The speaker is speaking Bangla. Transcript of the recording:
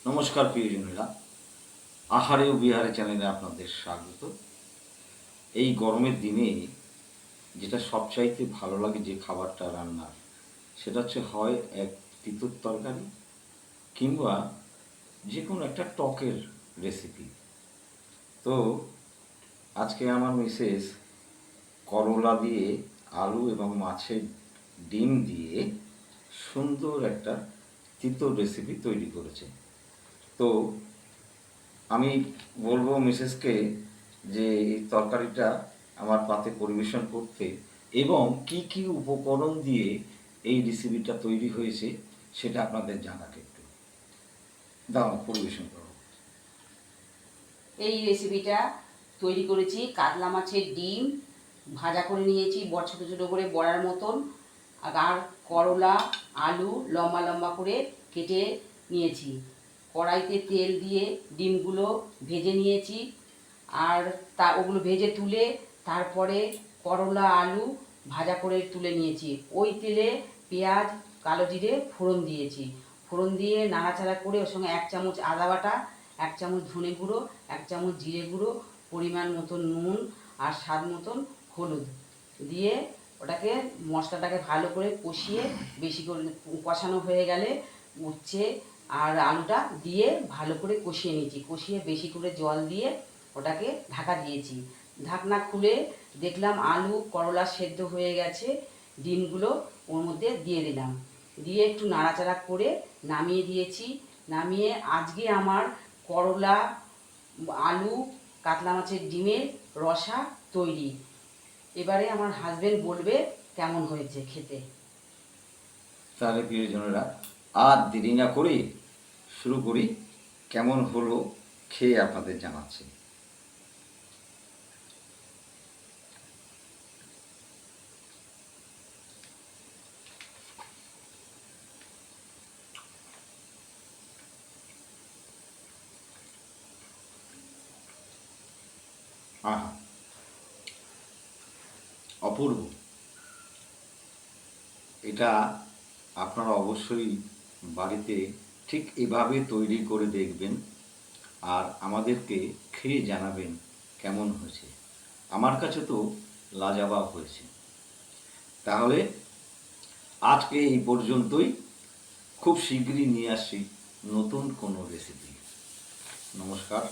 নমস্কার প্রিয়জনেরা, আহারে ও বিহারে চ্যানেলে আপনাদের স্বাগত। এই গরমের দিনে যেটা সবচাইতে ভালো লাগে যে খাবারটা রান্নার, সেটা হচ্ছে হয় এক তিতুর তরকারি কিংবা যে কোনো একটা টকের রেসিপি। তো আজকে আমার মিসেস করলা দিয়ে আলু এবং মাছের ডিম দিয়ে সুন্দর একটা তিতর রেসিপি তৈরি করেছে। তো আমি বলবো মিসেসকে যে এই তরকারিটা আমার পাতে পরিবেশন করতে এবং কি কি উপকরণ দিয়ে এই রেসিপিটা তৈরি হয়েছে সেটা আপনাদের জানাতে একটু দাও, পরিবেশন করো। এই রেসিপিটা তৈরি করেছি কাতলা মাছের ডিম ভাজা করে নিয়েছি, ছোটো ছোটো করে বড়ার মতন। আর করলা আলু লম্বা লম্বা করে কেটে নিয়েছি। কড়াইতে তেল দিয়ে ডিমগুলো ভেজে নিয়েছি, আর ওগুলো ভেজে তুলে তারপরে করলা আলু ভাজা করে তুলে নিয়েছি। ওই তেলে পেঁয়াজ কালো জিরে ফোড়ন দিয়েছি। ফোড়ন দিয়ে নাড়াচাড়া করে ওর সঙ্গে 1 চামচ আদা বাটা, 1 চামচ ধনে গুঁড়ো, 1 চামচ জিরে গুঁড়ো, পরিমাণ মতন নুন আর স্বাদ মতন হলুদ দিয়ে ওটাকে মশলাটাকে ভালো করে কষিয়ে বেশি করে কষানো হয়ে গেলে উচ্ছে আর আলুটা দিয়ে ভালো করে কষিয়ে নিয়েছি। কষিয়ে বেশি করে জল দিয়ে ওটাকে ঢাকা দিয়েছি। ঢাকনা খুলে দেখলাম আলু করলা সেদ্ধ হয়ে গেছে। ডিমগুলো ওর মধ্যে দিয়ে দিলাম, দিয়ে একটু নাড়াচাড়া করে নামিয়ে দিয়েছি। নামিয়ে আজকে আমার করলা আলু কাতলা মাছের ডিমের রসা তৈরি। এবারে আমার হাজবেন্ড বলবে কেমন হয়েছে খেতে। তাহলে প্রিয়জনেরা, আর দেরি না করে শুরু করি। কেমন হলো খেয়ে আপনাদের জানাচ্ছি। আহা, অপূর্ব! এটা আপনারা অবশ্যই বাড়িতে ঠিক এভাবে তৈরি করে দেখবেন আর আমাদেরকে খেয়ে জানাবেন কেমন হয়েছে। আমার কাছে তো লাজবাব হয়েছে। তাহলে আজকে এই পর্যন্তই। খুব শীঘ্রই নিয়ে আসছি নতুন কোনো রেসিপি। নমস্কার।